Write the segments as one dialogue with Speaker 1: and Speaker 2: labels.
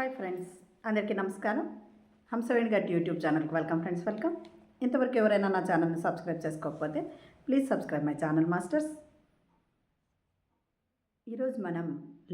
Speaker 1: Hi friends, అందరికీ నమస్కారం. హంసవేణి గారి యూట్యూబ్ ఛానల్కి వెల్కమ్ ఫ్రెండ్స్, వెల్కమ్. ఇంతవరకు ఎవరైనా నా ఛానల్ని సబ్స్క్రైబ్ చేసుకోకపోతే please subscribe my channel masters. ఈరోజు మనం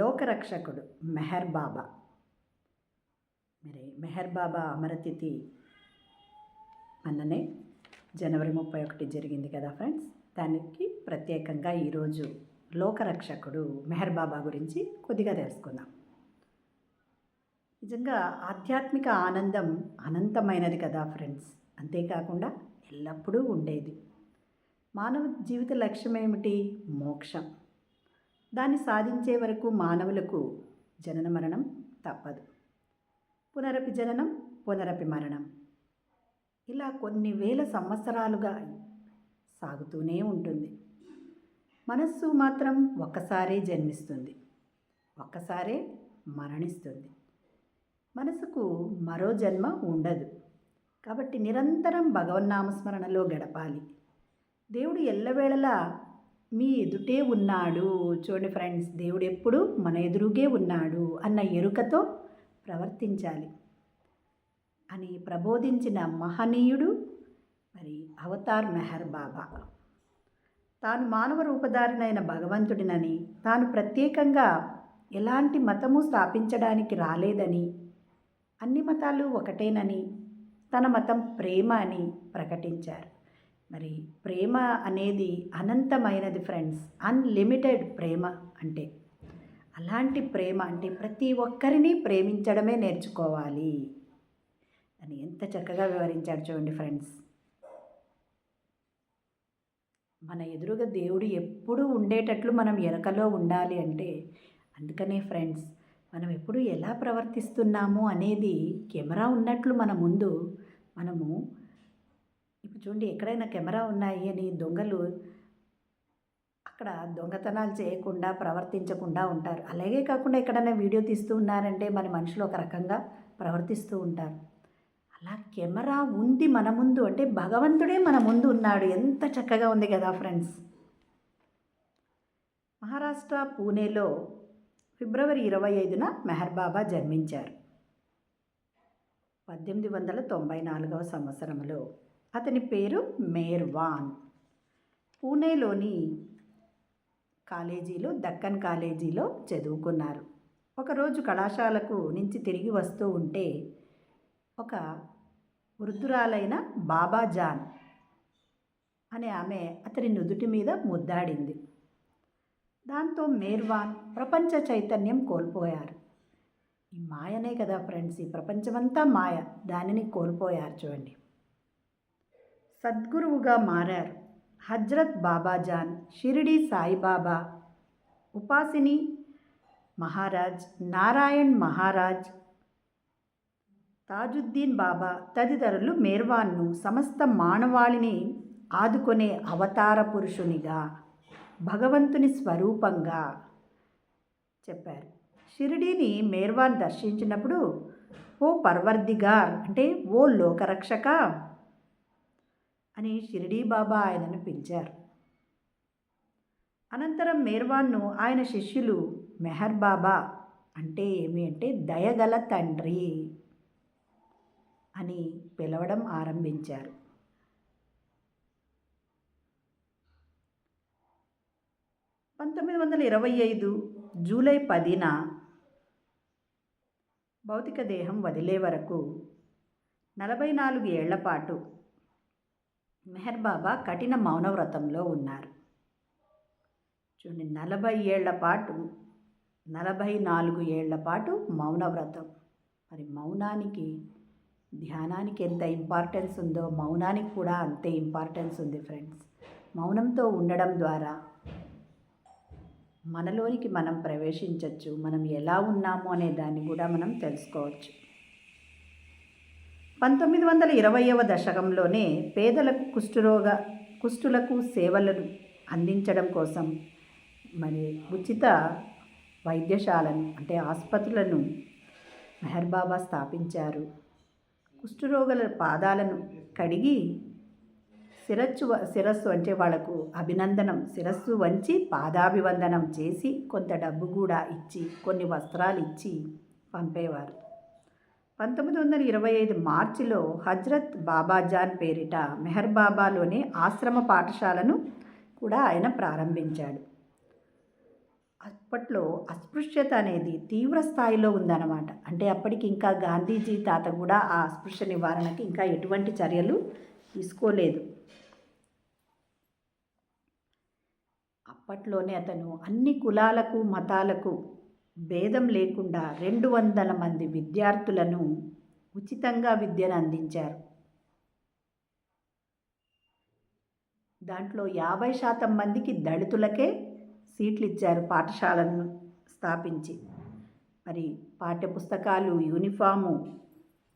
Speaker 1: లోకరక్షకుడు మెహర్ బాబా, మరి మెహర్ బాబా అమరతిథి అన్ననే జనవరి 31 జరిగింది కదా ఫ్రెండ్స్. దానికి ప్రత్యేకంగా ఈరోజు లోకరక్షకుడు మెహర్ బాబా గురించి కొద్దిగా తెలుసుకుందాం. నిజంగా ఆధ్యాత్మిక ఆనందం అనంతమైనది కదా ఫ్రెండ్స్. అంతేకాకుండా ఎల్లప్పుడూ ఉండేది. మానవ జీవిత లక్ష్యం ఏమిటి? మోక్షం. దాన్ని సాధించే వరకు మానవులకు జనన మరణం తప్పదు. పునరపి జననం, పునరపి మరణం, ఇలా కొన్ని వేల సంవత్సరాలుగా సాగుతూనే ఉంటుంది. మనస్సు మాత్రం ఒక్కసారే జన్మిస్తుంది, ఒక్కసారే మరణిస్తుంది. మనసుకు మరో జన్మ ఉండదు. కాబట్టి నిరంతరం భగవన్నామస్మరణలో గడపాలి. దేవుడు ఎల్లవేళలా మీ ఎదుటే ఉన్నాడు. చూడండి ఫ్రెండ్స్, దేవుడు ఎప్పుడు మన ఎదురుగే ఉన్నాడు అన్న ఎరుకతో ప్రవర్తించాలి అని ప్రబోధించిన మహనీయుడు మరి అవతార్ మెహర్ బాబా. తాను మానవ రూపధారినైన భగవంతుడినని, తాను ప్రత్యేకంగా ఎలాంటి మతము స్థాపించడానికి రాలేదని, అన్ని మతాలు ఒకటేనని, తన మతం ప్రేమ అని ప్రకటించారు. మరి ప్రేమ అనేది అనంతమైనది ఫ్రెండ్స్, అన్లిమిటెడ్ ప్రేమ అంటే. అలాంటి ప్రేమ అంటే ప్రతి ఒక్కరిని ప్రేమించడమే నేర్చుకోవాలి అని ఎంత చక్కగా వివరించాడు చూడండి ఫ్రెండ్స్. మన ఎదురుగా దేవుడు ఎప్పుడూ ఉండేటట్లు మనం ఎరకలో ఉండాలి అంటే, అందుకనే ఫ్రెండ్స్ మనం ఎప్పుడు ఎలా ప్రవర్తిస్తున్నాము అనేది కెమెరా ఉన్నట్లు మన ముందు మనము ఇప్పుడు చూడండి, ఎక్కడైనా కెమెరా ఉన్నాయి అని దొంగలు అక్కడ దొంగతనాలు చేయకుండా ప్రవర్తించకుండా ఉంటారు. అలాగే కాకుండా ఎక్కడైనా వీడియో తీస్తూ ఉన్నారంటే మన మనుషులు ఒక రకంగా ప్రవర్తిస్తూ ఉంటారు. అలా కెమెరా ఉంది మన ముందు అంటే భగవంతుడే మన ముందు ఉన్నాడు. ఎంత చక్కగా ఉంది కదా ఫ్రెండ్స్. మహారాష్ట్ర పూణేలో ఫిబ్రవరి 25న మెహర్ బాబా జన్మించారు. 1894వ సంవత్సరంలో అతని పేరు మేర్వాన్. పూణేలోని కాలేజీలో, దక్కన్ కాలేజీలో చదువుకున్నారు. ఒకరోజు కళాశాలకు నుంచి తిరిగి వస్తూ ఉంటే ఒక వృద్ధురాలైన బాబాజాన్ అనే ఆమె అతని నుదుటి మీద ముద్దాడింది. దాంతో మేర్వాన్ ప్రపంచ చైతన్యం కోల్పోయారు. ఈ మాయనే కదా ఫ్రెండ్స్, ఈ ప్రపంచమంతా మాయ, దానిని కోల్పోయారు చూడండి. సద్గురువుగా మారారు. హజ్రత్ బాబాజాన్, షిరిడి సాయిబాబా, ఉపాసిని మహారాజ్, నారాయణ్ మహారాజ్, తాజుద్దీన్ బాబా తదితరులు మేర్వాన్ను సమస్త మానవాళిని ఆదుకునే అవతార పురుషునిగా, భగవంతుని స్వరూపంగా చెప్పారు. షిరిడీని మేర్వాన్ దర్శించినప్పుడు ఓ పర్వర్దిగార్ అంటే ఓ లోకరక్షక అని షిరిడీ బాబా ఆయనను పిలిచారు. అనంతరం మేర్వాన్ను ఆయన శిష్యులు మెహర్ బాబా అంటే ఏమి అంటే దయగల తండ్రి అని పిలవడం ఆరంభించారు. 1925 జూలై 10న భౌతిక దేహం వదిలే వరకు 44 ఏళ్ల పాటు మెహర్ బాబా కఠిన మౌనవ్రతంలో ఉన్నారు. చూడండి, 44 ఏళ్ల పాటు మౌనవ్రతం. మరి మౌనానికి, ధ్యానానికి ఎంత ఇంపార్టెన్స్ ఉందో మౌనానికి కూడా అంతే ఇంపార్టెన్స్ ఉంది ఫ్రెండ్స్. మౌనంతో ఉండడం ద్వారా మనలోనికి మనం ప్రవేశించవచ్చు. మనం ఎలా ఉన్నాము అనే దాన్ని కూడా మనం తెలుసుకోవచ్చు. 1920వ దశకంలోనే పేదలకు కుష్ఠులకు సేవలను అందించడం కోసం మరి ఉచిత వైద్యశాలను అంటే ఆసుపత్రులను మెహర్ బాబా స్థాపించారు. కుష్ఠరోగుల పాదాలను కడిగి శిరస్సు అంటే వాళ్లకు అభినందనం, శిరస్సు వంచి పాదాభివందనం చేసి కొంత డబ్బు కూడా ఇచ్చి, కొన్ని వస్త్రాలు ఇచ్చి పంపేవారు. 1925 మార్చిలో హజ్రత్ బాబాజాన్ పేరిట మెహర్ బాబాలోని ఆశ్రమ పాఠశాలను కూడా ఆయన ప్రారంభించాడు. అప్పట్లో అస్పృశ్యత అనేది తీవ్ర స్థాయిలో ఉందన్నమాట. అంటే అప్పటికి ఇంకా గాంధీజీ తాత కూడా ఆ అస్పృశ్య నివారణకి ఇంకా ఎటువంటి చర్యలు తీసుకోలేదు. అప్పట్లోనే అతను అన్ని కులాలకు మతాలకు భేదం లేకుండా 200 మంది విద్యార్థులను ఉచితంగా విద్యను అందించారు. దాంట్లో 50% మందికి దళితులకే సీట్లు ఇచ్చారు పాఠశాలను స్థాపించి. మరి పాఠ్యపుస్తకాలు, యూనిఫాము,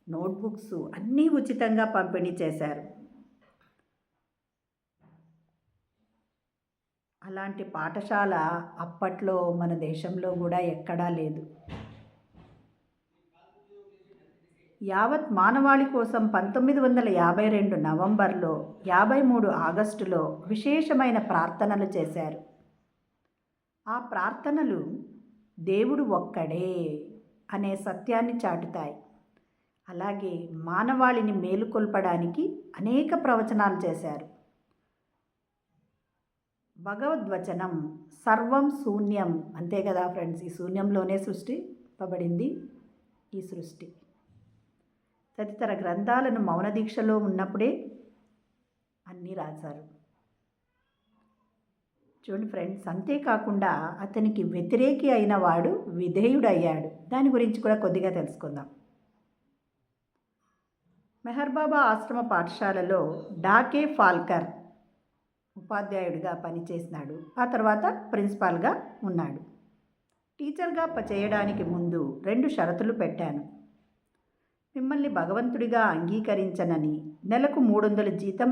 Speaker 1: నోట్బుక్స్ అన్నీ ఉచితంగా పంపిణీ చేశారు. అలాంటి పాఠశాల అప్పట్లో మన దేశంలో కూడా ఎక్కడా లేదు. యావత్ మానవాళి కోసం 1952 నవంబర్లో, 53 ఆగస్టులో విశేషమైన ప్రార్థనలు చేశారు. ఆ ప్రార్థనలు దేవుడు ఒక్కడే అనే సత్యాన్ని చాటుతాయి. అలాగే మానవాళిని మేలుకొల్పడానికి అనేక ప్రవచనాలు చేశారు. భగవద్వచనం సర్వం శూన్యం, అంతే కదా ఫ్రెండ్స్, ఈ శూన్యంలోనే సృష్టింపబడింది ఈ సృష్టి. తదితర గ్రంథాలను మౌన దీక్షలో ఉన్నప్పుడే అన్నీ రాశారు. చూడండి ఫ్రెండ్స్, అంతేకాకుండా అతనికి వ్యతిరేకి అయిన వాడు విధేయుడయ్యాడు. దాని గురించి కూడా కొద్దిగా తెలుసుకుందాం. మెహర్ బాబా ఆశ్రమ పాఠశాలలో డాకే ఫాల్కర్ ఉపాధ్యాయుడిగా పనిచేసినాడు. ఆ తర్వాత ప్రిన్సిపాల్గా ఉన్నాడు. టీచర్గా చేయడానికి ముందు 2 షరతులు పెట్టాను. మిమ్మల్ని భగవంతుడిగా అంగీకరించనని, నెలకు 300 జీతం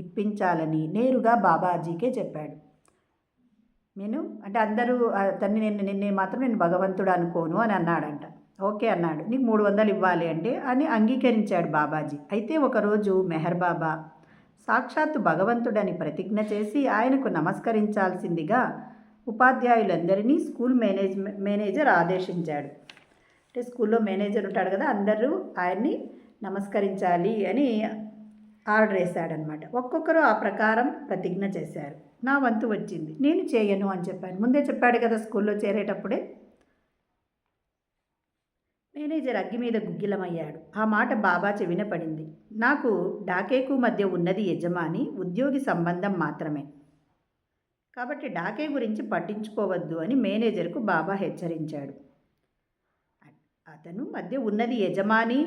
Speaker 1: ఇప్పించాలని నేరుగా బాబాజీకే చెప్పాడు. అంటే అందరూ అతన్ని నిన్నే మాత్రం నేను భగవంతుడు అనుకోను అని అన్నాడంట. ఓకే అన్నాడు. నీకు 300 ఇవ్వాలి అంటే అని అంగీకరించాడు బాబాజీ. అయితే ఒకరోజు మెహర్ బాబా సాక్షాత్తు భగవంతుడని ప్రతిజ్ఞ చేసి ఆయనకు నమస్కరించాల్సిందిగా ఉపాధ్యాయులందరినీ స్కూల్ మేనేజర్ ఆదేశించాడు. అంటే స్కూల్లో మేనేజర్ ఉంటాడు కదా, అందరూ ఆయన్ని నమస్కరించాలి అని ఆర్డర్ వేశాడనమాట. ఒక్కొక్కరు ఆ ప్రకారం ప్రతిజ్ఞ చేశారు. నా వంతు వచ్చింది. నేను చేయను అని చెప్పాను. ముందే చెప్పాడు కదా స్కూల్లో చేరేటప్పుడే. మేనేజర్ అగ్గి మీద గుగ్గిలమయ్యాడు. ఆ మాట బాబా చెవిన పడింది. నాకు డాకేకు మధ్య ఉన్నది యజమాని ఉద్యోగి సంబంధం మాత్రమే, కాబట్టి డాకే గురించి పట్టించుకోవద్దు అని మేనేజర్కు బాబా హెచ్చరించాడు. అతను మధ్య ఉన్నది యజమాని,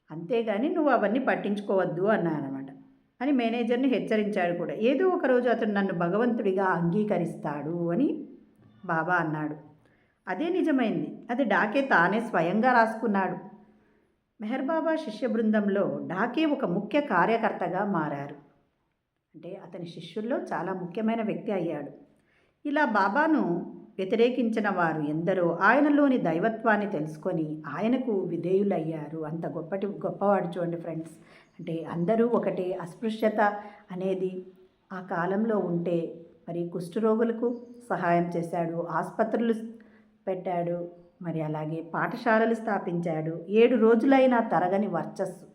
Speaker 1: అంతేగాని నువ్వు అవన్నీ పట్టించుకోవద్దు అన్నానమాట అని మేనేజర్ని హెచ్చరించాడు కూడా. ఏదో ఒకరోజు అతను నన్ను భగవంతుడిగా అంగీకరిస్తాడు అని బాబా అన్నాడు. అదే నిజమైంది. అది డాకే తానే స్వయంగా రాసుకున్నాడు. మెహర్ బాబా శిష్య బృందంలో డాకే ఒక ముఖ్య కార్యకర్తగా మారారు. అంటే అతని శిష్యుల్లో చాలా ముఖ్యమైన వ్యక్తి అయ్యాడు. ఇలా బాబాను వ్యతిరేకించిన వారు ఎందరో ఆయనలోని దైవత్వాన్ని తెలుసుకొని ఆయనకు విధేయులయ్యారు. అంత గొప్పవాడు చూడండి ఫ్రెండ్స్. అంటే అందరూ ఒకటే. అస్పృశ్యత అనేది ఆ కాలంలో ఉంటే మరి కుష్ఠరోగులకు సహాయం చేశాడు, ఆసుపత్రులు పెట్టాడు, మరి అలాగే పాఠశాలలు స్థాపించాడు. 7 రోజులైనా తరగని వర్చస్సు.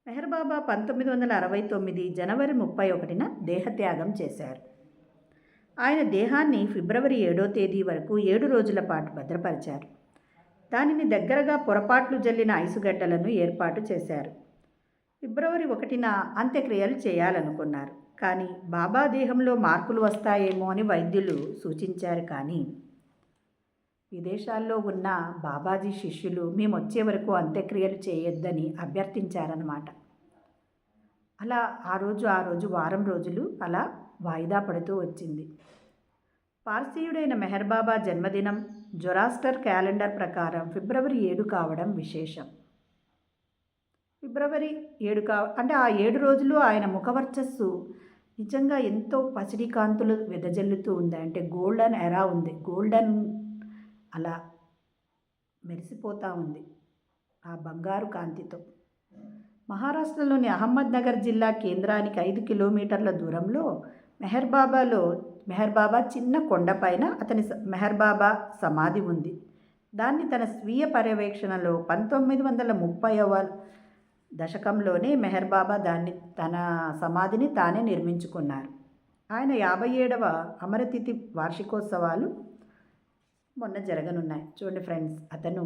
Speaker 1: మెహర్ బాబా 1969 జనవరి 31న దేహత్యాగం చేశారు. ఆయన దేహాన్ని ఫిబ్రవరి 7వ తేదీ వరకు 7 రోజుల పాటు భద్రపరిచారు. దానిని దగ్గరగా పొరపాట్లు జల్లిన ఐసుగడ్డలను ఏర్పాటు చేశారు. ఫిబ్రవరి 1న అంత్యక్రియలు చేయాలనుకున్నారు. కానీ బాబా దేహంలో మార్పులు వస్తాయేమో అని వైద్యులు సూచించారు. కానీ విదేశాల్లో ఉన్న బాబాజీ శిష్యులు మేము వచ్చే వరకు అంత్యక్రియలు చేయొద్దని అభ్యర్థించారన్నమాట. అలా ఆ రోజు వారం రోజులు అలా వాయిదా పడుతూ వచ్చింది. పార్సీయుడైన మెహర్ బాబా జన్మదినం జొరాస్టర్ క్యాలెండర్ ప్రకారం ఫిబ్రవరి 7 కావడం విశేషం. ఫిబ్రవరి 7 అంటే ఆ 7 రోజులు ఆయన ముఖవర్చస్సు నిజంగా ఎంతో పసిడి కాంతులు వెదజల్లుతూ ఉంది. అంటే గోల్డెన్ ఎరా ఉంది. గోల్డెన్ అలా మెరిసిపోతూ ఉంది ఆ బంగారు కాంతితో. మహారాష్ట్రలోని అహ్మద్నగర్ జిల్లా కేంద్రానికి 5 కిలోమీటర్ల దూరంలో మెహర్ బాబా చిన్న కొండపైన మెహర్ బాబా సమాధి ఉంది. దాన్ని తన స్వీయ పర్యవేక్షణలో 1930వ దశకంలోనే మెహర్ బాబా దాన్ని తన సమాధిని తానే నిర్మించుకున్నారు. ఆయన 57వ అమరతిథి వార్షికోత్సవాలు మొన్న జరగనున్నాయి. చూడండి ఫ్రెండ్స్, అతను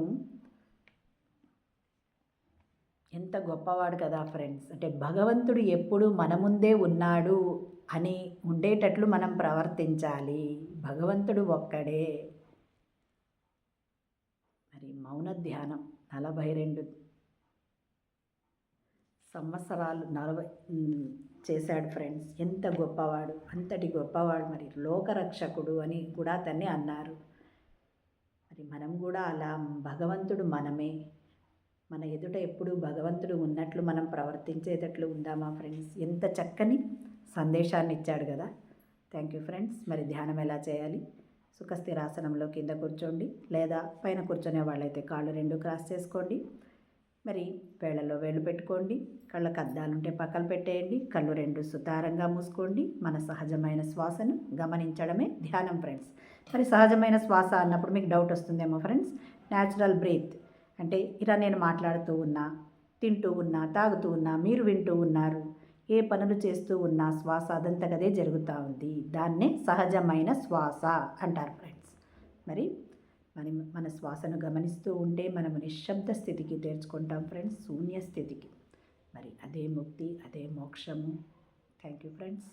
Speaker 1: ఎంత గొప్పవాడు కదా ఫ్రెండ్స్. అంటే భగవంతుడు ఎప్పుడు మన ముందే ఉన్నాడు అని ఉండేటట్లు మనం ప్రవర్తించాలి. భగవంతుడు ఒక్కడే. మరి మౌన ధ్యానం 42 సంవత్సరాలు చేశాడు ఫ్రెండ్స్. ఎంత గొప్పవాడు, అంతటి గొప్పవాడు. మరి లోకరక్షకుడు అని కూడా అతన్ని అన్నారు. మరి మనం కూడా అలా భగవంతుడు మనమే, మన ఎదుట ఎప్పుడు భగవంతుడు ఉన్నట్లు మనం ప్రవర్తించేటట్లు ఉందామా ఫ్రెండ్స్? ఎంత చక్కని సందేశాన్ని ఇచ్చాడు కదా. Thank you friends. మరి ధ్యానం ఎలా చేయాలి? సుఖస్థిరాసనంలో కింద కూర్చోండి, లేదా పైన కూర్చునే వాళ్ళైతే కాళ్ళు 2 క్రాస్ చేసుకోండి. మరి వేళ్ళలో వేళ్ళు పెట్టుకోండి. కళ్ళకు అద్దాలుంటే పక్కన పెట్టేయండి. కళ్ళు 2 సుతారంగా మూసుకోండి. మన సహజమైన శ్వాసను గమనించడమే ధ్యానం ఫ్రెండ్స్. మరి సహజమైన శ్వాస అన్నప్పుడు మీకు డౌట్ వస్తుందేమో ఫ్రెండ్స్. న్యాచురల్ బ్రీత్ అంటే ఇలా నేను మాట్లాడుతూ ఉన్నా, తింటూ ఉన్నా, తాగుతూ ఉన్నా, మీరు వింటూ ఉన్నారు, ఏ పనులు చేస్తూ ఉన్నా శ్వాస అదంతకదే జరుగుతూ ఉంది. దాన్నే సహజమైన శ్వాస అంటారు ఫ్రెండ్స్. మరి మన శ్వాసను గమనిస్తూ ఉంటే మనము నిశ్శబ్ద స్థితికి చేర్చుకుంటాం ఫ్రెండ్స్, శూన్య స్థితికి. మరి అదే ముక్తి, అదే మోక్షము. Thank you friends.